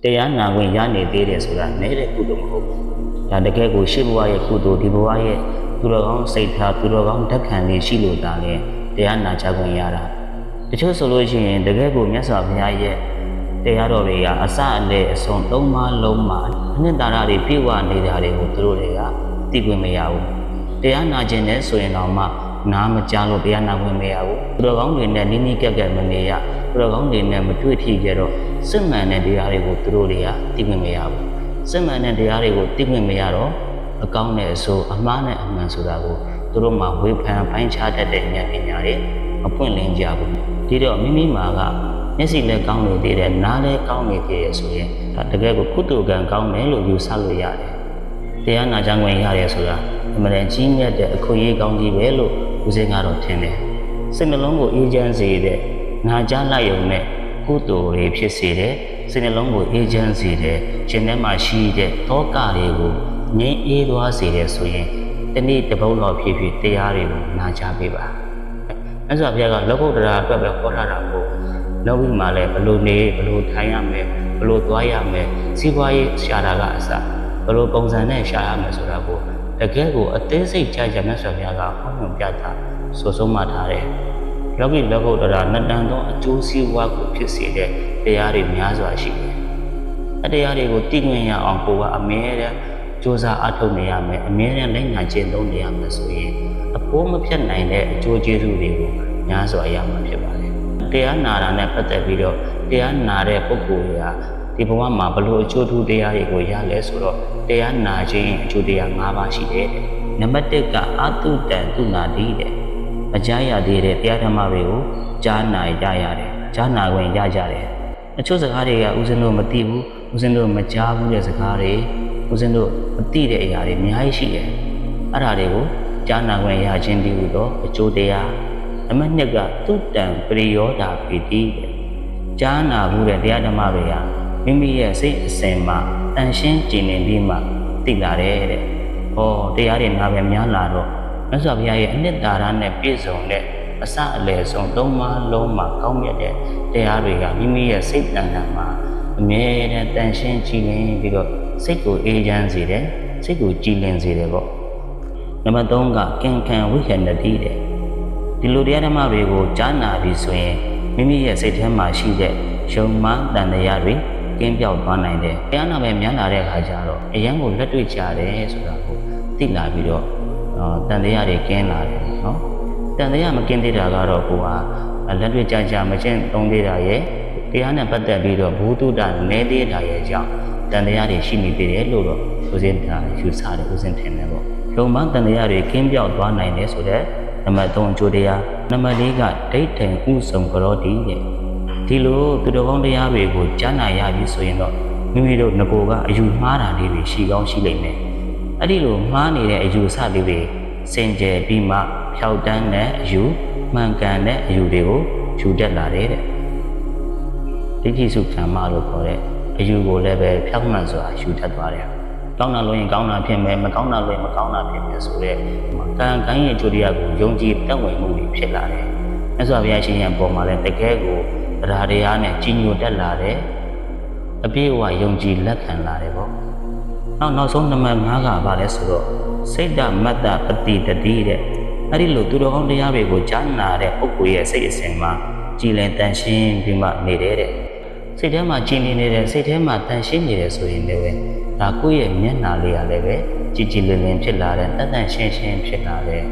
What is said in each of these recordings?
တရားနာခွင့်ရနေသေးတယ်ဆိုတာနဲ့တဲ့ကုသိုလ်မဟုတ်ဘူးဒါတကယ်ကိုရှေ့ဘဝရဲ့ကုသိုလ်ဒီဘဝရဲ့သူတော်ကောင်းစိတ်ထားသူတော်ကောင်းဓာတ်ခံလေးရှိလို့ဒါလည်းတရားနာကြခွင့်ရတာတချို့ဆိုလို့ရှိရင်တကယ်ကိုမြတ်စွာဘုရားရဲ့တရားတော်တွေကအစအလယ်အဆုံးသုံးပါးလုံးမှာအနှစ်သာရတွေပြည့်ဝနေတာတွေကိုသူတို့တွေကသိခွင့်မရဘူးတရားနာခြင်းနဲ့ဆိုရင်တော့မှနားမကြားလို့တရားနာခွင့်မရဘူးသူတော်ကောင်းတွေနဲ့နီးနီးကပ်ကပ်မနေရသူတော်ကောင်းတွေနဲ့မတွေ့ထိကြတော့စစ်မှန်တဲ့တရားတွေကိုသူတို့တွေကသိခွင့်မရဘူးစစ်မှန်တဲ့တရားတွေကိုသိခွင့်မရတော့အကောင်းနဲ့အဆိုးအမှားနဲ့အမှန်ဆိုတာကိုသူတို့မှဝေဖန်ပိုင်းခြားတတ်တဲ့ဉာဏ်ပညာတွေမပွင့်လင်းကြဘူးဒီတော့မိမိမှာကမျက်စိလည်းကောင်းနေသေးတယ်နားလည်းကောင်းနေသေးတယ်ဆိုရင်ဒါတကယ်ကိုကုသိုလ်ကံကောင်းတယ်လို့ယူဆလို့ရတယ်တရားနာကြခွင့်ရတယ်ဆိုတာအမှန်တန်ကြီးမြတ်တဲ့အခွင့်အရေးကောင်းကြီးပဲလို့ဦးစင်းကတော့ထင်တယ်စိတ်နှလုံးကိုအေးချမ်းစေတဲ့နာကြားလိုက်ရုံနဲ့ကုသိုလ်တွေဖြစ်စေတယ်စိတ်နှလုံးကိုအေးချမ်းစေတယ်ရှင်ထဲမှာရှိတဲ့တောကတွေကိုငြိမ်းအေးသွားစေတယ်ဆိုရင်တနေ့တစ်ပုဒ်လောက်ဖြစ်ဖြစ်တရားတွေကိုနာကြားပေးပါမြတ်စွာဘုရားကလောကုတ္တရာအတွက်ပဲဟောထားတာမဟုတ်လောကီမှာလည်းဘလို့နေဘလို့ထိုင်ရမယ်ဘလို့သွားရမယ်စီးပွားရေးရှာတာကအစဘလို့ပုံစံနဲ့ရှာရမယ်ဆိုတာကိုတကယ်ကိုအသေးစိတ်ကြကြမြတ်စွာဘုရားကဟောပြတာဆိုဆုံးမှထားတယ်လောကီလောကုတ္တရာနတ္တန်သောအကျိုးစီးပွားကိုဖြစ်စေတဲ့တရားတွေများစွာရှိတယ်အတရားတွေကိုသိခွင့်ရအောင်ကိုကအမြဲတမ်းစ조사အားထုတ်နေရမယ်အမြဲတမ်းလက်ညာကျင့်သုံးနေရမယ်ဆိုရင်အဖို့မဖြစ်နိုင်တဲ့အကျိုးကျေးဇူးတွေကိုများစွာရမှာဖြစ်ပါတယ်တရားနာတာနဲ့ပတ်သက်ပြီးတော့တရားနာတဲ့ပုဂ္ဂိုလ်တွေကဒီဘဝမှာဘလို့အကျိုးထူးတရားတွေကိုရလဲဆိုတော့တရားနာခြင်းအကျိုးတရား၅ပါးရှိတယ်နံပါတ်၁ကအာတုတံသူနာတိတဲ့မကြားရသေးတဲ့တရားဓမ္မတွေကိုကြားနာကြရတယ်ကြားနာခွင့်ရကြတယ်အချို့စကားတွေကဦးဇင်းတို့မသိဘူးဦးဇင်းတို့မကြားဘူးတဲ့စကားတွေဦးဇင်းတို့မသိတဲ့အရာတွေအများကြီးရှိတယ်အဲ့ဒါတွေကိုကြားနာခွင့်ရခြင်းတည်းဟူသောအကျိုးတရားနံပါတ်2ကသုတံပရိယောဓာပိတိတဲ့ကြားနာမှုတဲ့တရားဓမ္မတွေဟာမိမိရဲ့စိတ်အစဉ်မှာတန်ရှင်းကြည်လင်ပြီးမှသိလာတယ်တဲ့ဟောတရားတွေနာပဲများလာတော့မြတ်စွာဘုရားရဲ့အနှစ်သာရနဲ့ပြည့်စုံတဲ့အစအလယ်ဆုံးသုံးပါးလုံးမှာကောင်းမြတ်တဲ့တရားတွေကမိမိရဲ့စိတ်တန်တန်မှာအမြဲတမ်းတန်ရှင်းကြည်လင်ပြီးတော့စိတ်ကိုအေးချမ်းစေတယ်စိတ်ကိုကြည်လင်စေတယ်ပေါ့နံပါတ်3ကကင်ခံဝိဟန္တတိတဲ့ဒီလိုတရားဓမ္မတွေကိုကြားနာပြီးဆိုရင်မိမိရဲ့စိတ်ထဲမှာရှိတဲ့ယုံမှန်တန်တရားတွေကင်းပြောက်သွားနိုင်တယ်တရားနာပဲများလာတဲ့အခါကျတော့အရန်ကိုလက်တွေ့ကြတယ်ဆိုတာကိုသိလာပြီးတော့တန်တရားတွေကင်းလာတယ်နော်တန်တရားမကင်းသေးတာကတော့ကိုကလက်တွေ့ကြမချင်းသုံးသေးတာရဲ့တရားနဲ့ပတ်သက်ပြီးတော့ဘုသူတ္တနဲသေးတာရဲ့ကြောင့်တန်တရားတွေရှိနေသေးတယ်လို့တော့ဦးဇင်းကယူဆတယ်ဦးဇင်းထင်တယ်ပေါ့ယုံမှန်တန်တရားတွေကင်းပြောက်သွားနိုင်တယ်ဆိုတဲ့နံပါတ်3အကျိုးတရားနံပါတ်4ကဒိဋ္ဌံဥဆုံကရောတိတဲ့ဒီလိုသူတော်ကောင်းတရားတွေကိုကြားနာရပြီဆိုရင်တော့မိမိတို့ငကိုကအယူမှားတာလေးတွေရှိကောင်းရှိလိမ့်မယ်အဲ့ဒီလိုမှားနေတဲ့အယူဆလေးတွေစင်ကြယ်ပြီးမှဖြောက်တန်းတဲ့အယူမှန်ကန်တဲ့အယူတွေကိုယူတတ်လာတယ်တဲ့ဒိဋ္ဌိစုကမ္မလို့ခေါ်တဲ့အယူကိုလည်းပဲဖြောက်မှန်စွာယူတတ်သွားတယ်ကောင်းတာလို့ရင်ကောင်းတာဖြစ်မယ်မကောင်းတာလို့ရင်မကောင်းတာဖြစ်မယ်ဆိုတဲ့ကံကိုင်းရဲ့ကြိုတရားကိုယုံကြည်တတ်ဝင်မှုတွေဖြစ်လာတယ်မြတ်စွာဘုရားရှင်ရဲ့ပုံမှာလည်းတကယ်ကိုတရားတရားနဲ့ကြီးညိုတတ်လာတယ်အပြည့်အဝယုံကြည်လက်ခံလာတယ်ပေါ့နောက်ဆုံးနံပါတ်5ကဘာလဲဆိုတော့စိတ်တမတ္တပတိတတိတဲ့အဲ့ဒီလိုသူတော်ကောင်းတရားတွေကိုကြားနာတဲ့ပုဂ္ဂိုလ်ရဲ့စိတ်အစဉ်မှာကြည်လင်တန်ရှင်းပြီးမှနေတယ်တဲ့စိတ်ထဲမှာကြည်လင်နေတဲ့စိတ်ထဲမှာတန်ရှင်းနေတယ်ဆိုရင်လည်းဒါကိုယ့်ရဲ့မျက်နှာလေးရလည်းပဲကြည်ကြည်လင်လင်ဖြစ်လာတယ်တန်တန်ရှင်းရှင်းဖြစ်လာတယ်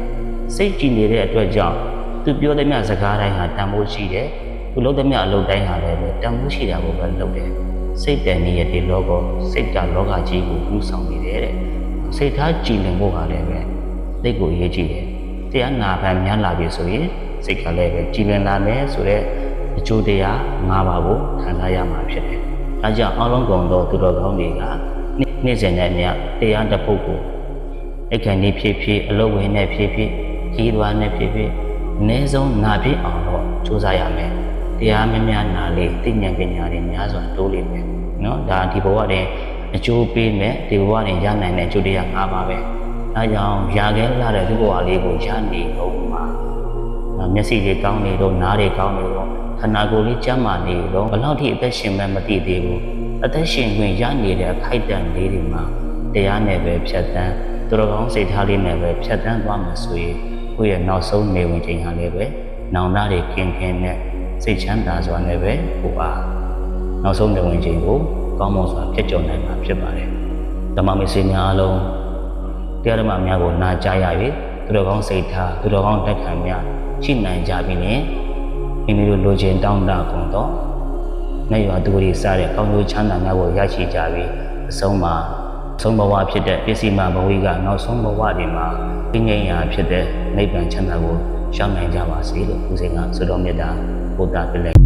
စိတ်ကြည်နေတဲ့အတွက်ကြောင့်သူပြောတဲ့မြတ်စကားတိုင်းဟာတန်ဖိုးရှိတယ်သူလုပ်တဲ့မြတ်အလုပ်တိုင်းဟာလည်းတန်ဖိုးရှိတာကိုပဲလုပ်တယ်စိတ်တန်နေတဲ့ဒီလောကစိတ်ကလောကကြီးကိုပြုဆောင်နေတယ်တဲ့စိတ်ထားကြည်လင်ဖို့ကလည်းပဲစိတ်ကိုရေးကြည့်တယ်တရားနာခံများလာပြီဆိုရင်စိတ်ကလည်းပဲကြည်လင်လာမယ်ဆိုတဲ့အကျိုးတရား၅ပါးကိုခံစားရမှာဖြစ်တယ်။ဒါကြောင့်အလုံးစုံသောသူတော်ကောင်းတွေကနေ့စဉ်နဲ့မြတ်တရားတစ်ပုဒ်ကိုအခန့်ကြီးဖြစ်ဖြစ်အလုပ်ဝင်နဲ့ဖြစ်ဖြစ်ကြီးသွားနဲ့ဖြစ်ဖြစ်အနည်းဆုံးနာပြည့်အောင်တော့ကြိုးစားရမယ်။တရားများများနာလေသိဉာဏ်ပညာတွေများစွာတိုးလိမ့်မယ်။နော်ဒါဒီဘဝတည်းအကျိုးပေးမယ်ဒီဘဝတည်းရနိုင်တဲ့အကျိုးတရား၅ပါးပဲ။ဒါကြောင့်ရာခဲလာတဲ့ဒီဘဝလေးကိုရနေတော့မှာမျက်စိတွေကောင်းနေတော့နားတွေကောင်းနေတော့ခန္ဓာကိုယ်လေးကျန်းမာနေတော့ဘယ်လောက်ထိအသက်ရှင်မှမသိသေးဘူး အသက်ရှင်ခွင့်ရနေတဲ့အခိုက်အတန့်လေးတွေမှာတရားနဲ့ပဲဖြတ်တန်းသူတော်ကောင်းစိတ်ထားလေးနဲ့ပဲဖြတ်တန်းသွားမှဆိုရင်ကိုယ့်ရဲ့နောက်ဆုံးနေဝင်ချိန်ဟာလည်းပဲနောင်တတွေကင်းကင်းနဲ့စိတ်ချမ်းသာစွာနဲ့ပဲကိုပါနောက်ဆုံးနေဝင်ချိန်ကိုကောင်းမွန်စွာဖြတ်ကျော်နိုင်မှာဖြစ်ပါတယ်ဓမ္မမစေများအလုံးတရားဓမ္မများကိုနာကြားရ၍သူတော်ကောင်းစိတ်ထားသူတော်ကောင်းတက်ခံများရှိနိုင်ကြပြီနဲ့မိမိတို့လိုချင်တောင်းတကုန်တော့နဲ့ရွာသူတွေစားတဲ့ကောင်းကျိုးချမ်းသာများကိုရရှိကြပြီးအဆုံးမှာဆုံးဘဝဖြစ်တဲ့ပစ္စည်းမဘဝကနောက်ဆုံးဘဝတွေမှာပြင်းငြိမ်းရာဖြစ်တဲ့နိဗ္ဗာန်ချမ်းသာကိုရှောင်နိုင်ကြပါစေလို့ဦးဇင်းကဆုတော်မေတ္တာပို့တာပြလိုက်